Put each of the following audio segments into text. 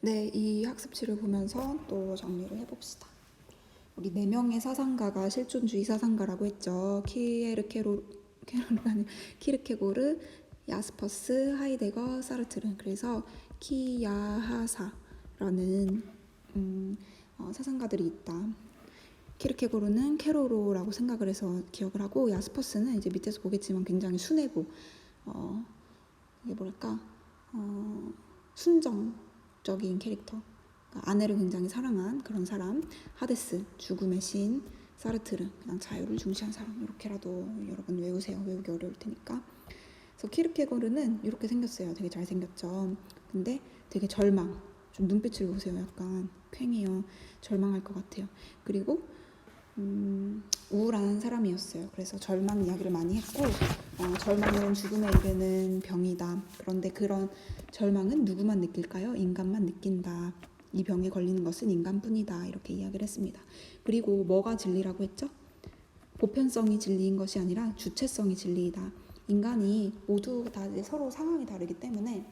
네, 이 학습지를 보면서 또 정리를 해봅시다. 우리 4명의 사상가가 실존주의 사상가라고 했죠. 키르케고르, 야스퍼스, 하이데거, 사르트르. 그래서 키야하사라는 사상가들이 있다. 키르케고르는 케로로라고 생각을 해서 기억을 하고, 야스퍼스는 이제 밑에서 보겠지만 굉장히 순애보, 이게 뭐랄까, 순정적인 캐릭터. 그러니까 아내를 굉장히 사랑한 그런 사람. 하데스, 죽음의 신. 사르트르, 그냥 자유를 중시한 사람. 이렇게라도 여러분 외우세요. 외우기 어려울 테니까. 그래서 키르케고르는 이렇게 생겼어요. 되게 잘생겼죠. 근데 되게 절망. 좀 눈빛을 보세요. 약간 퀭해요. 절망할 것 같아요. 그리고 우울한 사람이었어요. 그래서 절망 이야기를 많이 했고, 절망은 죽음에 이르는 병이다. 그런데 그런 절망은 누구만 느낄까요? 인간만 느낀다. 이 병에 걸리는 것은 인간뿐이다. 이렇게 이야기를 했습니다. 그리고 뭐가 진리라고 했죠? 보편성이 진리인 것이 아니라 주체성이 진리이다. 인간이 모두 다 이제 서로 상황이 다르기 때문에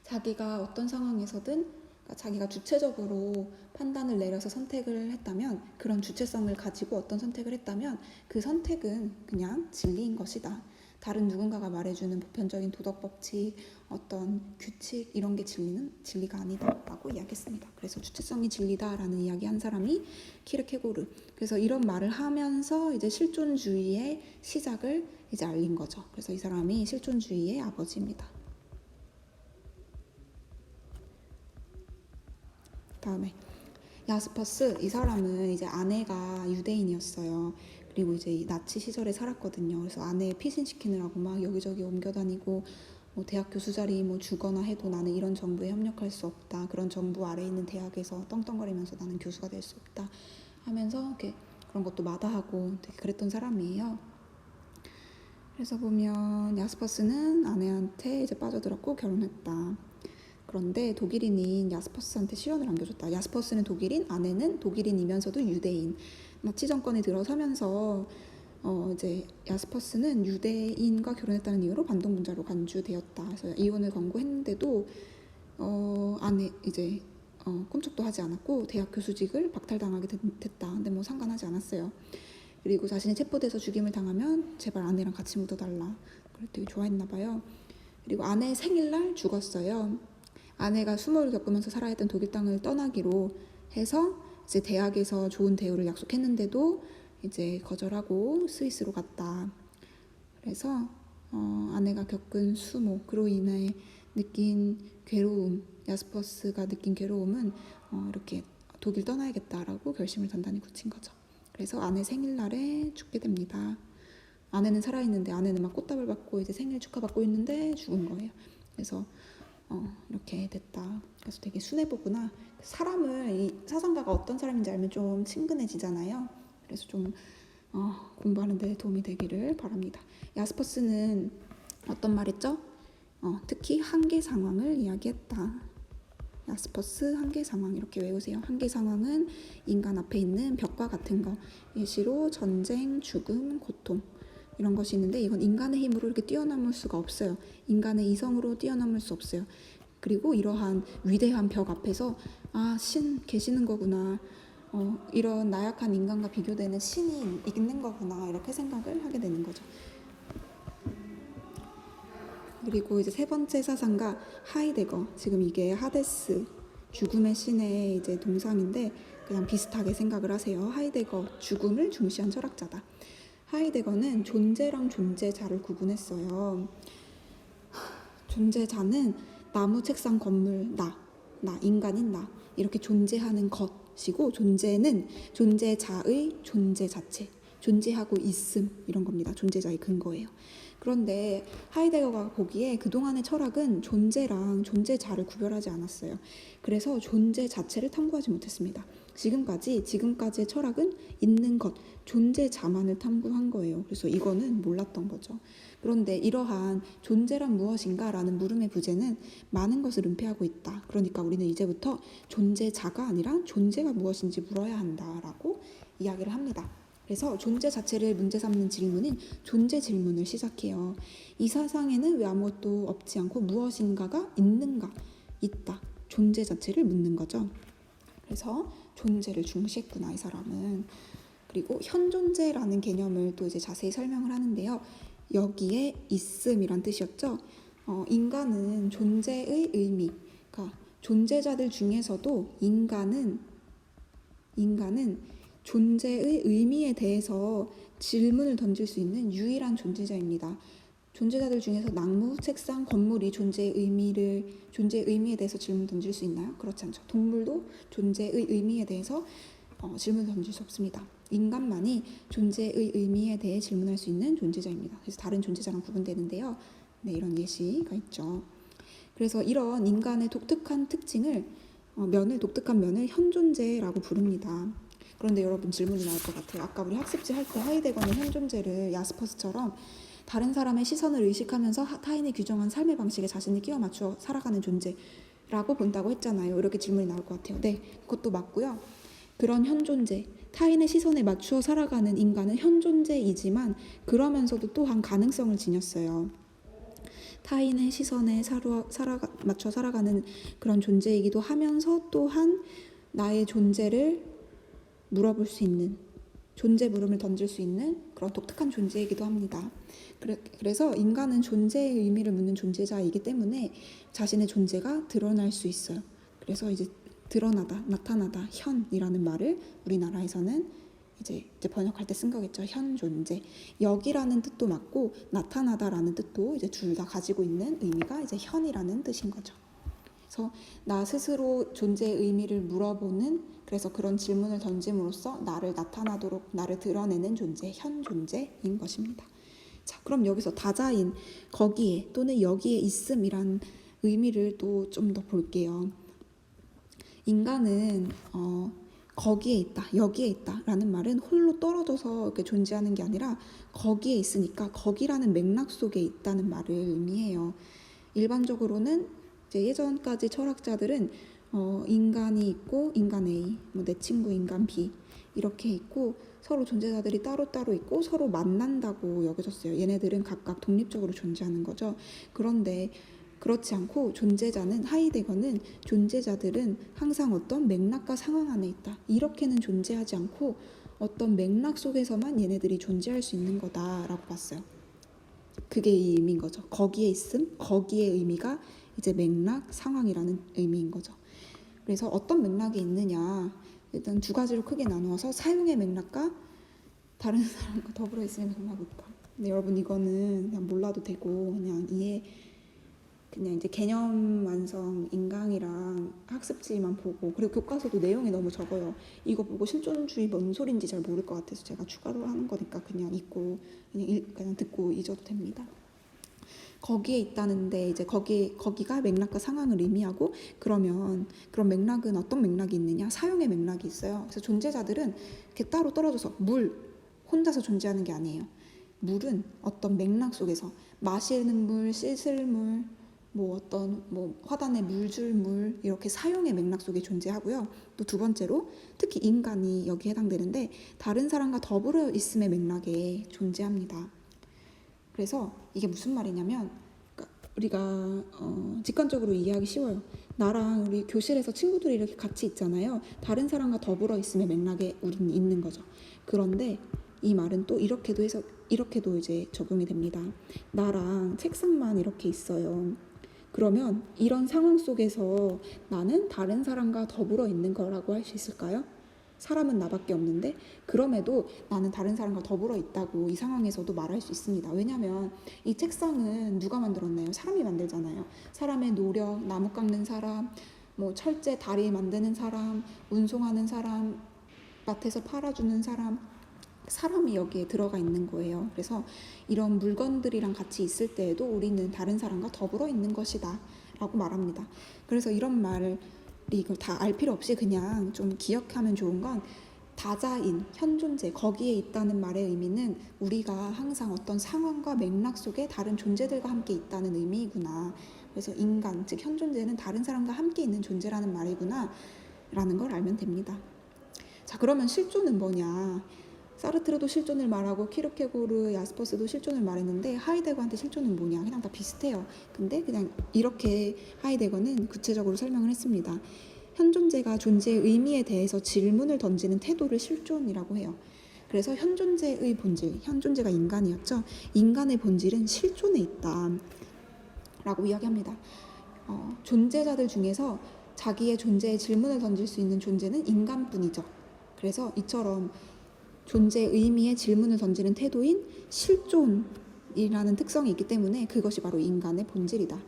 자기가 어떤 상황에서든 자기가 주체적으로 판단을 내려서 선택을 했다면, 그런 주체성을 가지고 어떤 선택을 했다면 그 선택은 그냥 진리인 것이다. 다른 누군가가 말해주는 보편적인 도덕 법칙, 어떤 규칙 이런 게 진리가 아니다라고 이야기했습니다. 그래서 주체성이 진리다라는 이야기한 사람이 키르케고르. 그래서 이런 말을 하면서 이제 실존주의의 시작을 이제 알린 거죠. 그래서 이 사람이 실존주의의 아버지입니다. 다음에 야스퍼스, 이 사람은 이제 아내가 유대인이었어요. 그리고 이제 나치 시절에 살았거든요. 그래서 아내 피신시키느라고 막 여기저기 옮겨다니고, 뭐 대학 교수 자리 뭐 주거나 해도 나는 이런 정부에 협력할 수 없다. 그런 정부 아래에 있는 대학에서 떵떵거리면서 나는 교수가 될 수 없다 하면서 이렇게 그런 것도 마다하고 되게 그랬던 사람이에요. 그래서 보면 야스퍼스는 아내한테 이제 빠져들었고 결혼했다. 그런데 독일인인 야스퍼스한테 시련을 안겨줬다. 야스퍼스는 독일인, 아내는 독일인이면서도 유대인. 나치 정권이 들어서면서 이제 야스퍼스는 유대인과 결혼했다는 이유로 반동문자로 간주되었다. 그래서 이혼을 권고했는데도 아내 이제 꿈쩍도 하지 않았고 대학 교수직을 박탈당하게 됐다. 근데 뭐 상관하지 않았어요. 그리고 자신이 체포돼서 죽임을 당하면 제발 아내랑 같이 묻어달라. 그걸 되게 좋아했나 봐요. 그리고 아내 생일날 죽었어요. 아내가 수모를 겪으면서 살아야 했던 독일 땅을 떠나기로 해서 이제 대학에서 좋은 대우를 약속했는데도 이제 거절하고 스위스로 갔다. 그래서 아내가 겪은 수모, 그로 인해 느낀 괴로움, 야스퍼스가 느낀 괴로움은 이렇게 독일 떠나야겠다라고 결심을 단단히 굳힌 거죠. 그래서 아내 생일날에 죽게 됩니다. 아내는 살아있는데, 아내는 막 꽃다발 받고 이제 생일 축하받고 있는데 죽은 거예요. 그래서 이렇게 됐다. 그래서 되게 순애보구나. 사람을, 이 사상가가 어떤 사람인지 알면 좀 친근해지잖아요. 그래서 좀 공부하는 데 도움이 되기를 바랍니다. 야스퍼스는 어떤 말 했죠? 특히 한계 상황을 이야기했다. 야스퍼스 한계 상황 이렇게 외우세요. 한계 상황은 인간 앞에 있는 벽과 같은 거. 예시로 전쟁, 죽음, 고통 이런 것이 있는데, 이건 인간의 힘으로 이렇게 뛰어넘을 수가 없어요. 인간의 이성으로 뛰어넘을 수 없어요. 그리고 이러한 위대한 벽 앞에서 신 계시는 거구나, 이런 나약한 인간과 비교되는 신이 있는 거구나, 이렇게 생각을 하게 되는 거죠. 그리고 이제 세 번째 사상가 하이데거. 지금 이게 하데스, 죽음의 신의 이제 동상인데 그냥 비슷하게 생각을 하세요. 하이데거, 죽음을 중시한 철학자다. 하이데거는 존재랑 존재자를 구분했어요. 존재자는 나무, 책상, 건물, 나, 인간인 나, 이렇게 존재하는 것이고, 존재는 존재자의 존재 자체, 존재하고 있음, 이런 겁니다. 존재자의 근거예요. 그런데 하이데거가 보기에 그동안의 철학은 존재랑 존재자를 구별하지 않았어요. 그래서 존재 자체를 탐구하지 못했습니다. 지금까지의 철학은 있는 것, 존재자만을 탐구한 거예요. 그래서 이거는 몰랐던 거죠. 그런데 이러한 존재란 무엇인가라는 물음의 부재는 많은 것을 은폐하고 있다. 그러니까 우리는 이제부터 존재자가 아니라 존재가 무엇인지 물어야 한다라고 이야기를 합니다. 그래서 존재 자체를 문제 삼는 질문인 존재 질문을 시작해요. 이 세상에는 왜 아무것도 없지 않고 무엇인가가 있는가? 있다. 존재 자체를 묻는 거죠. 그래서 존재를 중시했구나 이 사람은. 그리고 현존재라는 개념을 또 이제 자세히 설명을 하는데요. 여기에 있음이란 뜻이었죠. 인간은 존재의 의미, 그러니까 존재자들 중에서도 인간은 존재의 의미에 대해서 질문을 던질 수 있는 유일한 존재자입니다. 존재자들 중에서 나무, 책상, 건물이 존재의 의미에 대해서 질문 던질 수 있나요? 그렇지 않죠. 동물도 존재의 의미에 대해서 질문을 던질 수 없습니다. 인간만이 존재의 의미에 대해 질문할 수 있는 존재자입니다. 그래서 다른 존재자랑 구분되는데요. 네, 이런 예시가 있죠. 그래서 이런 인간의 독특한 특징을 독특한 면을 현존재라고 부릅니다. 그런데 여러분 질문이 나올 것 같아요. 아까 우리 학습지 할 때 하이데거는 현존재를 야스퍼스처럼 다른 사람의 시선을 의식하면서 타인이 규정한 삶의 방식에 자신을 끼워 맞추어 살아가는 존재라고 본다고 했잖아요. 이렇게 질문이 나올 것 같아요. 네, 그것도 맞고요. 그런 현존재, 타인의 시선에 맞추어 살아가는 인간은 현존재이지만 그러면서도 또한 가능성을 지녔어요. 타인의 시선에 맞춰 살아가는 그런 존재이기도 하면서 또한 나의 존재를 물어볼 수 있는, 존재 물음을 던질 수 있는 그런 독특한 존재이기도 합니다. 그래서 인간은 존재의 의미를 묻는 존재자이기 때문에 자신의 존재가 드러날 수 있어요. 그래서 이제 드러나다, 나타나다, 현이라는 말을 우리나라에서는 이제 번역할 때 쓴 거겠죠. 현존재. 여기라는 뜻도 맞고 나타나다라는 뜻도 이제 둘 다 가지고 있는 의미가 이제 현이라는 뜻인 거죠. 그래서 나 스스로 존재의 의미를 물어보는, 그래서 그런 질문을 던짐으로써 나를 나타나도록 나를 드러내는 존재, 현존재인 것입니다. 자, 그럼 여기서 다자인, 거기에 또는 여기에 있음이란 의미를 또 좀 더 볼게요. 인간은 거기에 있다, 여기에 있다 라는 말은 홀로 떨어져서 이렇게 존재하는 게 아니라 거기에 있으니까 거기라는 맥락 속에 있다는 말을 의미해요. 일반적으로는 이제 예전까지 철학자들은 인간이 있고 인간 A, 내 친구 인간 B 이렇게 있고 서로 존재자들이 따로따로 있고 서로 만난다고 여겨졌어요. 얘네들은 각각 독립적으로 존재하는 거죠. 그런데 그렇지 않고 하이데거는 존재자들은 항상 어떤 맥락과 상황 안에 있다. 이렇게는 존재하지 않고 어떤 맥락 속에서만 얘네들이 존재할 수 있는 거다라고 봤어요. 그게 이 의미인 거죠. 거기에 있음, 거기에 의미가 이제 맥락, 상황이라는 의미인 거죠. 그래서 어떤 맥락이 있느냐, 일단 두 가지로 크게 나누어서 사용의 맥락과 다른 사람과 더불어 있음의 맥락이 있다. 근데 여러분 이거는 그냥 몰라도 되고 그냥 이제 개념 완성 인강이랑 학습지만 보고, 그리고 교과서도 내용이 너무 적어요. 이거 보고 실존주의 뭔 소린지 잘 모를 것 같아서 제가 추가로 하는 거니까 그냥 읽고 그냥 듣고 잊어도 됩니다. 거기에 있다는데 이제 거기가 맥락과 상황을 의미하고, 그러면 그런 맥락은 어떤 맥락이 있느냐? 사용의 맥락이 있어요. 그래서 존재자들은 이렇게 따로 떨어져서 혼자서 존재하는 게 아니에요. 물은 어떤 맥락 속에서 마시는 물, 씻을 물, 화단에 물 줄 물, 이렇게 사용의 맥락 속에 존재하고요. 또 두 번째로 특히 인간이 여기에 해당되는데 다른 사람과 더불어 있음의 맥락에 존재합니다. 그래서 이게 무슨 말이냐면, 우리가 직관적으로 이해하기 쉬워요. 나랑 우리 교실에서 친구들이 이렇게 같이 있잖아요. 다른 사람과 더불어 있음의 맥락에 우리는 있는 거죠. 그런데 이 말은 또 이렇게도 이제 적용이 됩니다. 나랑 책상만 이렇게 있어요. 그러면 이런 상황 속에서 나는 다른 사람과 더불어 있는 거라고 할 수 있을까요? 사람은 나밖에 없는데 그럼에도 나는 다른 사람과 더불어 있다고 이 상황에서도 말할 수 있습니다. 왜냐하면 이 책상은 누가 만들었나요? 사람이 만들잖아요. 사람의 노력, 나무 깎는 사람, 철제 다리 만드는 사람, 운송하는 사람, 마트에서 팔아주는 사람이 여기에 들어가 있는 거예요. 그래서 이런 물건들이랑 같이 있을 때에도 우리는 다른 사람과 더불어 있는 것이다 라고 말합니다. 그래서 이런 말을 이걸 다 알 필요 없이 그냥 좀 기억하면 좋은 건, 다자인, 현존재, 거기에 있다는 말의 의미는 우리가 항상 어떤 상황과 맥락 속에 다른 존재들과 함께 있다는 의미이구나. 그래서 인간, 즉 현존재는 다른 사람과 함께 있는 존재라는 말이구나 라는 걸 알면 됩니다. 자, 그러면 실존은 뭐냐? 사르트르도 실존을 말하고 키르케고르, 야스퍼스도 실존을 말했는데 하이데거한테 실존은 뭐냐? 그냥 다 비슷해요. 근데 그냥 이렇게 하이데거는 구체적으로 설명을 했습니다. 현 존재가 존재의 의미에 대해서 질문을 던지는 태도를 실존이라고 해요. 그래서 현 존재의 본질, 현 존재가 인간이었죠. 인간의 본질은 실존에 있다 라고 이야기합니다. 존재자들 중에서 자기의 존재에 질문을 던질 수 있는 존재는 인간뿐이죠. 그래서 이처럼 존재의 의미에 질문을 던지는 태도인 실존이라는 특성이 있기 때문에 그것이 바로 인간의 본질이다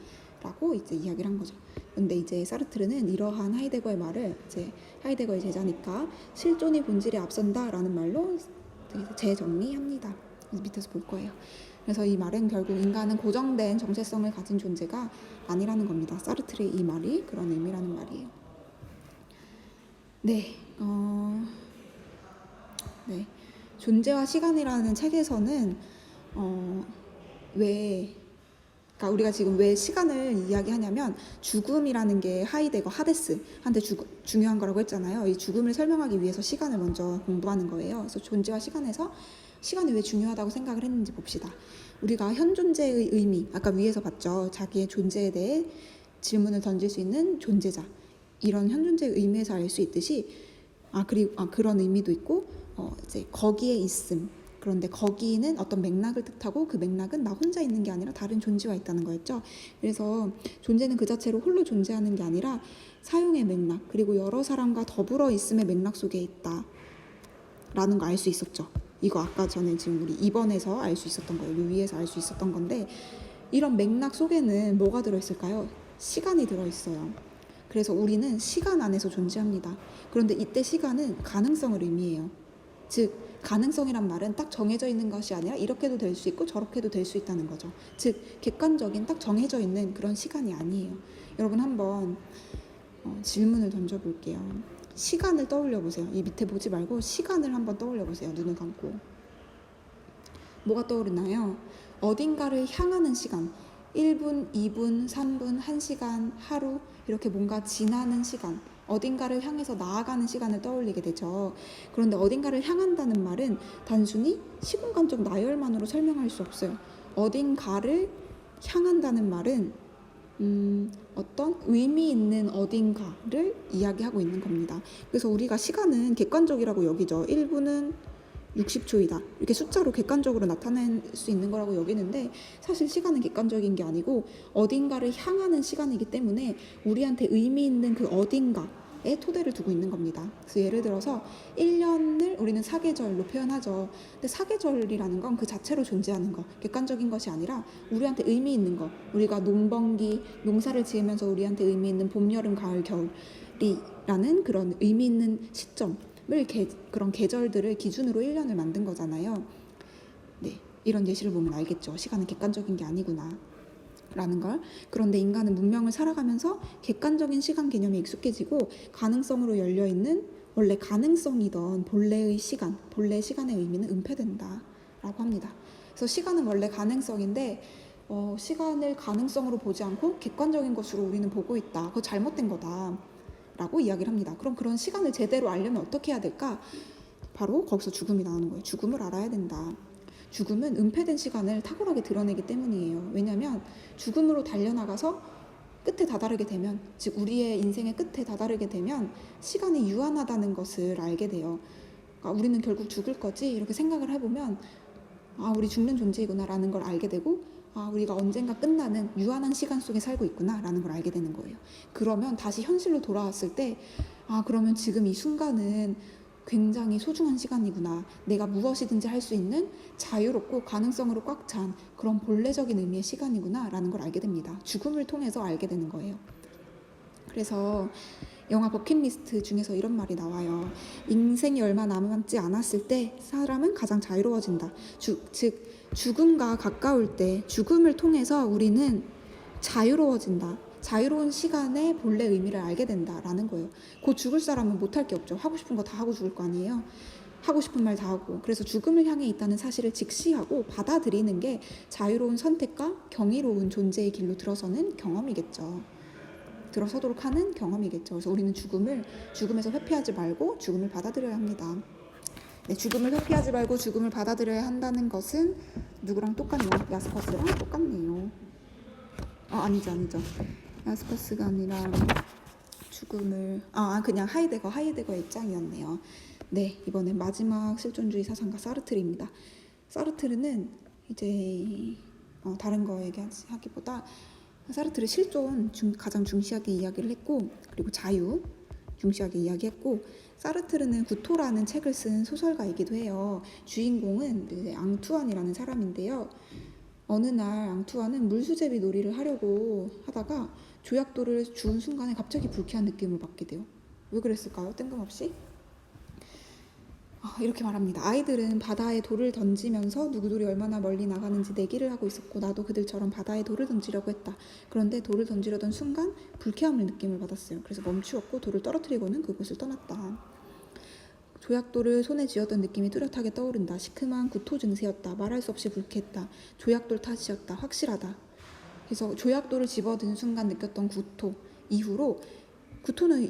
라고 이제 이야기를 한 거죠. 근데 이제 사르트르는 이러한 하이데거의 말을 이제 하이데거의 제자니까 실존이 본질에 앞선다라는 말로 재정리합니다. 밑에서 볼 거예요. 그래서 이 말은 결국 인간은 고정된 정체성을 가진 존재가 아니라는 겁니다. 사르트르의 이 말이 그런 의미라는 말이에요. 네, 네. 존재와 시간이라는 책에서는 그러니까 우리가 지금 왜 시간을 이야기하냐면 죽음이라는 게 하이데거, 하데스한테 중요한 거라고 했잖아요. 이 죽음을 설명하기 위해서 시간을 먼저 공부하는 거예요. 그래서 존재와 시간에서 시간이 왜 중요하다고 생각을 했는지 봅시다. 우리가 현 존재의 의미, 아까 위에서 봤죠. 자기의 존재에 대해 질문을 던질 수 있는 존재자. 이런 현 존재의 의미에서 알 수 있듯이 그런 의미도 있고 이제 거기에 있음. 그런데 거기는 어떤 맥락을 뜻하고 그 맥락은 나 혼자 있는 게 아니라 다른 존재와 있다는 거였죠. 그래서 존재는 그 자체로 홀로 존재하는 게 아니라 사용의 맥락 그리고 여러 사람과 더불어 있음의 맥락 속에 있다 라는 거 알 수 있었죠. 이거 아까 전에 지금 우리 2번에서 알 수 있었던 거예요. 위에서 알 수 있었던 건데 이런 맥락 속에는 뭐가 들어있을까요? 시간이 들어있어요. 그래서 우리는 시간 안에서 존재합니다. 그런데 이때 시간은 가능성을 의미해요. 즉 가능성이란 말은 딱 정해져 있는 것이 아니라 이렇게도 될 수 있고 저렇게도 될 수 있다는 거죠. 즉 객관적인 딱 정해져 있는 그런 시간이 아니에요. 여러분 한번 질문을 던져볼게요. 시간을 떠올려 보세요. 이 밑에 보지 말고 시간을 한번 떠올려 보세요. 눈을 감고. 뭐가 떠오르나요? 어딘가를 향하는 시간. 1분, 2분, 3분, 1시간, 하루 이렇게 뭔가 지나는 시간. 어딘가를 향해서 나아가는 시간을 떠올리게 되죠. 그런데 어딘가를 향한다는 말은 단순히 시공간적 나열만으로 설명할 수 없어요. 어딘가를 향한다는 말은 어떤 의미 있는 어딘가를 이야기하고 있는 겁니다. 그래서 우리가 시간은 객관적이라고 여기죠. 1분은 60초이다. 이렇게 숫자로 객관적으로 나타낼 수 있는 거라고 여기는데 사실 시간은 객관적인 게 아니고 어딘가를 향하는 시간이기 때문에 우리한테 의미 있는 그 어딘가에 토대를 두고 있는 겁니다. 그래서 예를 들어서 1년을 우리는 사계절로 표현하죠. 근데 사계절이라는 건 그 자체로 존재하는 거, 객관적인 것이 아니라 우리한테 의미 있는 거, 우리가 농번기, 농사를 지으면서 우리한테 의미 있는 봄, 여름, 가을, 겨울이라는 그런 의미 있는 시점 그런 계절들을 기준으로 1년을 만든 거잖아요. 네, 이런 예시를 보면 알겠죠. 시간은 객관적인 게 아니구나 라는 걸. 그런데 인간은 문명을 살아가면서 객관적인 시간 개념에 익숙해지고 가능성으로 열려있는 원래 가능성이던 본래의 시간, 본래 시간의 의미는 은폐된다 라고 합니다. 그래서 시간은 원래 가능성인데 시간을 가능성으로 보지 않고 객관적인 것으로 우리는 보고 있다. 그거 잘못된 거다 라고 이야기를 합니다. 그럼 그런 시간을 제대로 알려면 어떻게 해야 될까? 바로 거기서 죽음이 나오는 거예요. 죽음을 알아야 된다. 죽음은 은폐된 시간을 탁월하게 드러내기 때문이에요. 왜냐하면 죽음으로 달려나가서 끝에 다다르게 되면, 즉 우리의 인생의 끝에 다다르게 되면 시간이 유한하다는 것을 알게 돼요. 그러니까 우리는 결국 죽을 거지 이렇게 생각을 해보면 우리 죽는 존재이구나 라는 걸 알게 되고 우리가 언젠가 끝나는 유한한 시간 속에 살고 있구나 라는 걸 알게 되는 거예요. 그러면 다시 현실로 돌아왔을 때 그러면 지금 이 순간은 굉장히 소중한 시간이구나. 내가 무엇이든지 할 수 있는 자유롭고 가능성으로 꽉 찬 그런 본래적인 의미의 시간이구나 라는 걸 알게 됩니다. 죽음을 통해서 알게 되는 거예요. 그래서 영화 버킷리스트 중에서 이런 말이 나와요. 인생이 얼마 남지 않았을 때 사람은 가장 자유로워진다. 즉 죽음과 가까울 때 죽음을 통해서 우리는 자유로워진다. 자유로운 시간의 본래 의미를 알게 된다라는 거예요. 곧 죽을 사람은 못할 게 없죠. 하고 싶은 거 다 하고 죽을 거 아니에요. 하고 싶은 말 다 하고. 그래서 죽음을 향해 있다는 사실을 직시하고 받아들이는 게 자유로운 선택과 경이로운 존재의 길로 들어서는 경험이겠죠. 들어서도록 하는 경험이겠죠. 그래서 우리는 죽음에서 회피하지 말고 죽음을 받아들여야 합니다. 네, 죽음을 회피하지 말고 죽음을 받아들여야 한다는 것은 누구랑 똑같냐? 야스퍼스랑 똑같네요. 아니죠. 야스퍼스가 아니라 죽음을 그냥 하이데거의 입장이었네요. 네, 이번엔 마지막 실존주의 사상가 사르트르입니다. 사르트르는 이제 다른 거 얘기하기보다 사르트르 실존 가장 중시하게 이야기를 했고, 그리고 자유 중시하게 이야기했고, 사르트르는 구토라는 책을 쓴 소설가이기도 해요. 주인공은 이제 앙투안이라는 사람인데요. 어느 날 앙투안은 물수제비 놀이를 하려고 하다가 조약돌을 주운 순간에 갑자기 불쾌한 느낌을 받게 돼요. 왜 그랬을까요? 뜬금없이? 이렇게 말합니다. 아이들은 바다에 돌을 던지면서 누구들이 얼마나 멀리 나가는지 내기를 하고 있었고, 나도 그들처럼 바다에 돌을 던지려고 했다. 그런데 돌을 던지려던 순간 불쾌함을 느낌을 받았어요. 그래서 멈추었고 돌을 떨어뜨리고는 그곳을 떠났다. 조약돌을 손에 쥐었던 느낌이 뚜렷하게 떠오른다. 시큼한 구토 증세였다. 말할 수 없이 불쾌했다. 조약돌 탓이었다. 확실하다. 그래서 조약돌을 집어든 순간 느꼈던 구토 이후로, 구토는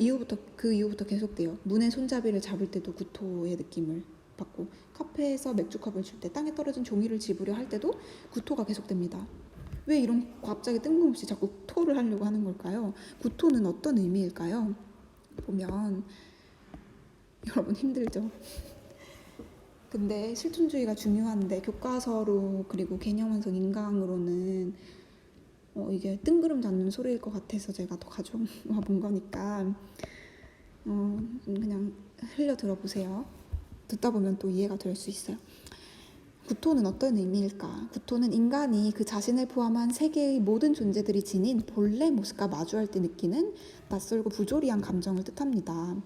그 이후부터 계속돼요. 문의 손잡이를 잡을 때도 구토의 느낌을 받고, 카페에서 맥주컵을 줄 때, 땅에 떨어진 종이를 집으려 할 때도 구토가 계속됩니다. 왜 이런 갑자기 뜬금없이 자꾸 토를 하려고 하는 걸까요? 구토는 어떤 의미일까요? 보면 여러분 힘들죠? 근데 실존주의가 중요한데 교과서로 그리고 개념 완성 인강으로는 이게 뜬구름 잡는 소리일 것 같아서 제가 더 가져와 본 거니까 그냥 흘려 들어보세요. 듣다 보면 또 이해가 될 수 있어요. 구토는 어떤 의미일까? 구토는 인간이 그 자신을 포함한 세계의 모든 존재들이 지닌 본래 모습과 마주할 때 느끼는 낯설고 부조리한 감정을 뜻합니다.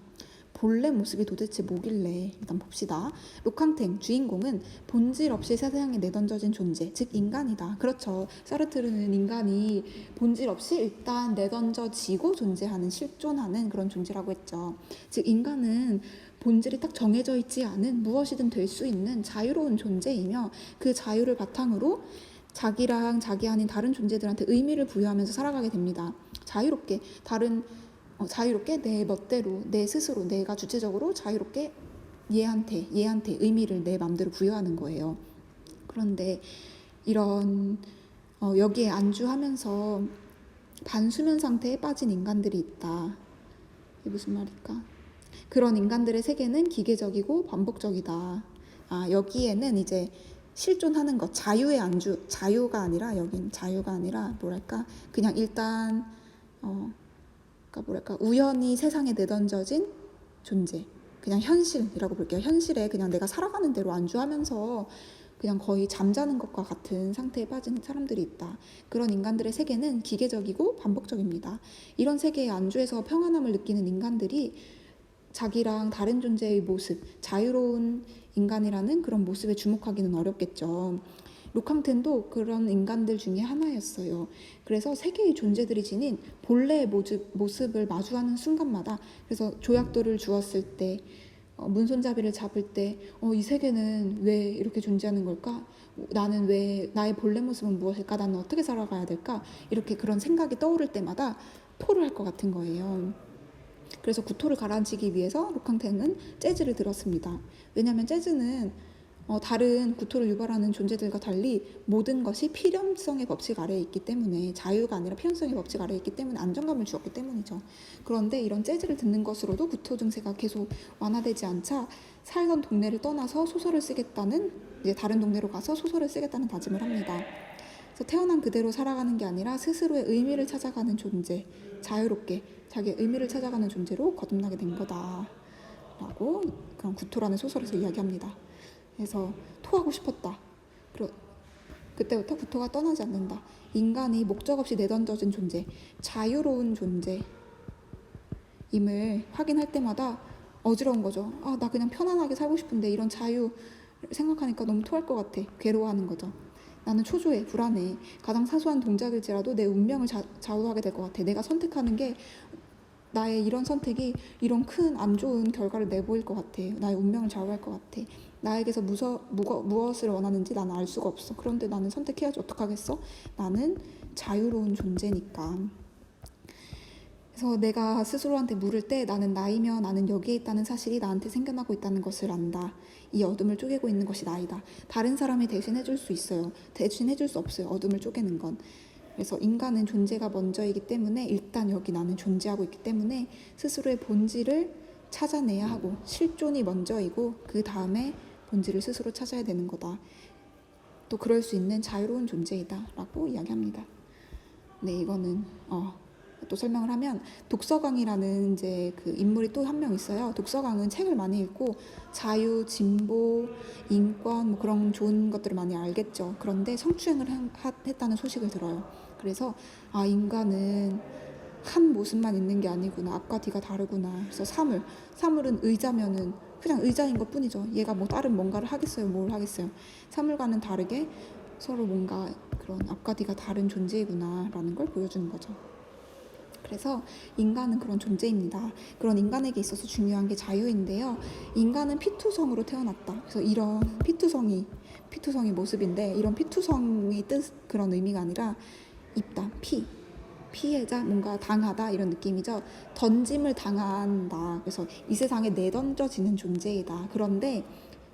본래 모습이 도대체 뭐길래? 일단 봅시다. 로캉탱 주인공은 본질 없이 세상에 내던져진 존재, 즉 인간이다. 그렇죠. 사르트르는 인간이 본질 없이 일단 내던져지고 존재하는, 실존하는 그런 존재라고 했죠. 즉 인간은 본질이 딱 정해져 있지 않은 무엇이든 될 수 있는 자유로운 존재이며, 그 자유를 바탕으로 자기랑 자기 아닌 다른 존재들한테 의미를 부여하면서 살아가게 됩니다. 자유롭게 내 멋대로, 내 스스로, 내가 주체적으로 자유롭게 얘한테 의미를 내 맘대로 부여하는 거예요. 그런데 이런 여기에 안주하면서 반수면 상태에 빠진 인간들이 있다. 이게 무슨 말일까? 그런 인간들의 세계는 기계적이고 반복적이다. 여기에는 이제 실존하는 것, 자유가 아니라, 여긴 자유가 아니라 뭐랄까, 그냥 일단 우연히 세상에 내던져진 존재, 그냥 현실이라고 볼게요. 현실에 그냥 내가 살아가는 대로 안주하면서 그냥 거의 잠자는 것과 같은 상태에 빠진 사람들이 있다. 그런 인간들의 세계는 기계적이고 반복적입니다. 이런 세계에 안주해서 평안함을 느끼는 인간들이 자기랑 다른 존재의 모습, 자유로운 인간이라는 그런 모습에 주목하기는 어렵겠죠. 로캉텐도 그런 인간들 중에 하나였어요. 그래서 세계의 존재들이 지닌 본래의 모습을 마주하는 순간마다, 그래서 조약돌을 주었을 때, 문손잡이를 잡을 때 이 세계는 왜 이렇게 존재하는 걸까? 나는 왜, 나의 본래 모습은 무엇일까? 나는 어떻게 살아가야 될까? 이렇게 그런 생각이 떠오를 때마다 토를 할 것 같은 거예요. 그래서 구토를 가라앉히기 위해서 로캉텐은 재즈를 들었습니다. 왜냐하면 재즈는 다른 구토를 유발하는 존재들과 달리 모든 것이 필연성의 법칙 아래에 있기 때문에, 자유가 아니라 필연성의 법칙 아래에 있기 때문에 안정감을 주었기 때문이죠. 그런데 이런 재즈를 듣는 것으로도 구토 증세가 계속 완화되지 않자 살던 동네를 떠나서 소설을 쓰겠다는, 이제 다른 동네로 가서 소설을 쓰겠다는 다짐을 합니다. 그래서 태어난 그대로 살아가는 게 아니라 스스로의 의미를 찾아가는 존재, 자유롭게 자기의 의미를 찾아가는 존재로 거듭나게 된 거다 라고 그런 구토라는 소설에서 이야기합니다. 그래서 토하고 싶었다. 그때부터 구토가 떠나지 않는다. 인간이 목적 없이 내던져진 존재, 자유로운 존재임을 확인할 때마다 어지러운 거죠. 나 그냥 편안하게 살고 싶은데 이런 자유 생각하니까 너무 토할 것 같아. 괴로워하는 거죠. 나는 초조해, 불안해. 가장 사소한 동작일지라도 내 운명을 좌우하게 될 것 같아. 내가 선택하는 게, 나의 이런 선택이 이런 큰 안 좋은 결과를 내보일 것 같아. 나의 운명을 좌우할 것 같아. 나에게서 무엇을 원하는지 나는 알 수가 없어. 그런데 나는 선택해야지. 어떡하겠어? 나는 자유로운 존재니까. 그래서 내가 스스로한테 물을 때 나는 나이며 나는 여기에 있다는 사실이 나한테 생겨나고 있다는 것을 안다. 이 어둠을 쪼개고 있는 것이 나이다. 다른 사람이 대신해줄 수 있어요. 대신해줄 수 없어요. 어둠을 쪼개는 건. 그래서 인간은 존재가 먼저이기 때문에 일단 여기 나는 존재하고 있기 때문에 스스로의 본질을 찾아내야 하고 실존이 먼저이고 그 다음에 본질을 스스로 찾아야 되는 거다. 또 그럴 수 있는 자유로운 존재이다 라고 이야기합니다. 네, 이거는 또 설명을 하면 독서광이라는 이제 그 인물이 또 한 명 있어요. 독서광은 책을 많이 읽고 자유, 진보, 인권 뭐 그런 좋은 것들을 많이 알겠죠. 그런데 성추행을 했다는 소식을 들어요. 그래서 인간은 한 모습만 있는 게 아니구나. 앞과 뒤가 다르구나. 그래서 사물은 의자면은 그냥 의자인 것 뿐이죠. 얘가 뭐 다른 뭔가를 하겠어요? 뭘 하겠어요? 사물과는 다르게 서로 뭔가 그런 앞과 뒤가 다른 존재이구나 라는 걸 보여주는 거죠. 그래서 인간은 그런 존재입니다. 그런 인간에게 있어서 중요한 게 자유인데요. 인간은 피투성으로 태어났다. 그래서 이런 피투성이 모습인데 이런 피투성의 뜻 그런 의미가 아니라 입다, 피해자, 뭔가 당하다 이런 느낌이죠. 던짐을 당한다. 그래서 이 세상에 내던져지는 존재이다. 그런데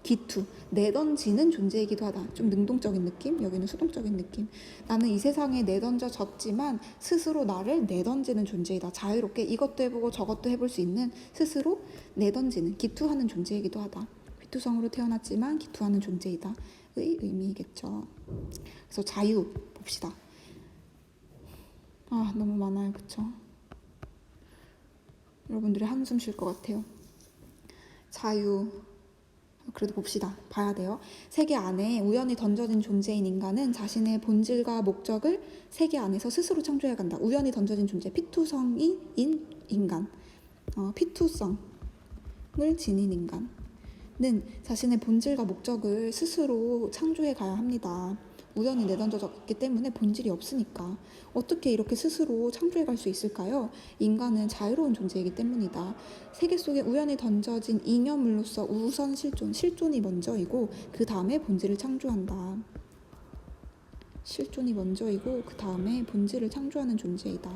기투, 내던지는 존재이기도 하다. 좀 능동적인 느낌? 여기는 수동적인 느낌. 나는 이 세상에 내던져졌지만 스스로 나를 내던지는 존재이다. 자유롭게 이것도 해보고 저것도 해볼 수 있는 스스로 내던지는, 기투하는 존재이기도 하다. 피투성으로 태어났지만 기투하는 존재이다. 의 의미겠죠. 그래서 자유 봅시다. 너무 많아요. 그쵸? 여러분들이 한숨 쉴 것 같아요. 자유. 그래도 봅시다. 봐야 돼요. 세계 안에 우연히 던져진 존재인 인간은 자신의 본질과 목적을 세계 안에서 스스로 창조해 간다. 우연히 던져진 존재, 피투성인 인간, 피투성을 지닌 인간은 자신의 본질과 목적을 스스로 창조해 가야 합니다. 우연히 내던져졌기 때문에 본질이 없으니까 어떻게 이렇게 스스로 창조해 갈 수 있을까요? 인간은 자유로운 존재이기 때문이다. 세계 속에 우연히 던져진 잉여물로서 우선 실존이 먼저이고 그 다음에 본질을 창조한다. 실존이 먼저이고 그 다음에 본질을 창조하는 존재이다.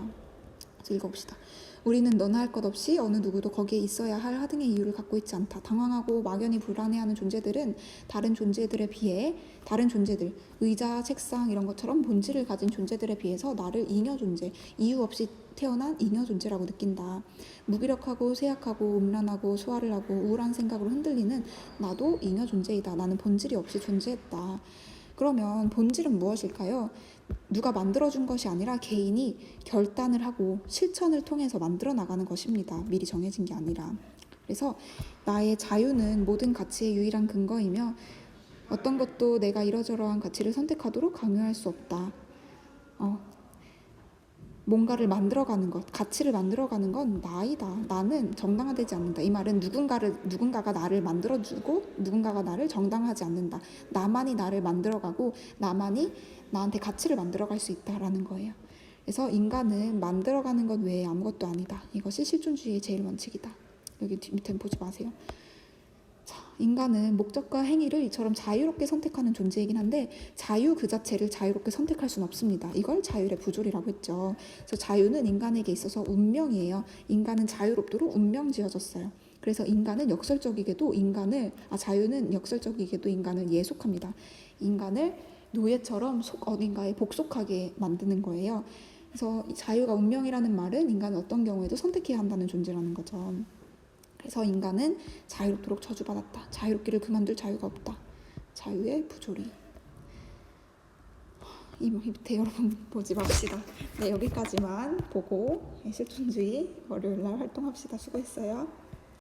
읽어봅시다. 우리는 너나 할 것 없이 어느 누구도 거기에 있어야 할 하등의 이유를 갖고 있지 않다. 당황하고 막연히 불안해하는 존재들은 다른 존재들에 비해 다른 존재들, 의자, 책상 이런 것처럼 본질을 가진 존재들에 비해서 나를 잉여 존재, 이유 없이 태어난 잉여 존재라고 느낀다. 무기력하고 쇠약하고 음란하고 소화를 하고 우울한 생각으로 흔들리는 나도 잉여 존재이다. 나는 본질이 없이 존재했다. 그러면 본질은 무엇일까요? 누가 만들어준 것이 아니라 개인이 결단을 하고 실천을 통해서 만들어 나가는 것입니다. 미리 정해진 게 아니라. 그래서 나의 자유는 모든 가치의 유일한 근거이며 어떤 것도 내가 이러저러한 가치를 선택하도록 강요할 수 없다. 뭔가를 만들어가는 것, 가치를 만들어가는 건 나이다. 나는 정당화되지 않는다. 이 말은 누군가가 나를 만들어주고 누군가가 나를 정당화하지 않는다. 나만이 나를 만들어가고 나만이 나한테 가치를 만들어갈 수 있다라는 거예요. 그래서 인간은 만들어가는 것 외에 아무것도 아니다. 이것이 실존주의의 제일 원칙이다. 여기 밑에는 보지 마세요. 인간은 목적과 행위를 이처럼 자유롭게 선택하는 존재이긴 한데 자유 그 자체를 자유롭게 선택할 수는 없습니다. 이걸 자율의 부조리라고 했죠. 그래서 자유는 인간에게 있어서 운명이에요. 인간은 자유롭도록 운명 지어졌어요. 그래서 자유는 역설적이게도 인간을 예속합니다. 인간을 노예처럼 어딘가에 복속하게 만드는 거예요. 그래서 자유가 운명이라는 말은 인간은 어떤 경우에도 선택해야 한다는 존재라는 거죠. 그래서 인간은 자유롭도록 저주받았다. 자유롭기를 그만둘 자유가 없다. 자유의 부조리. 이 밑에 여러분 보지 맙시다. 네, 여기까지만 보고 실존주의 월요일날 활동합시다. 수고했어요.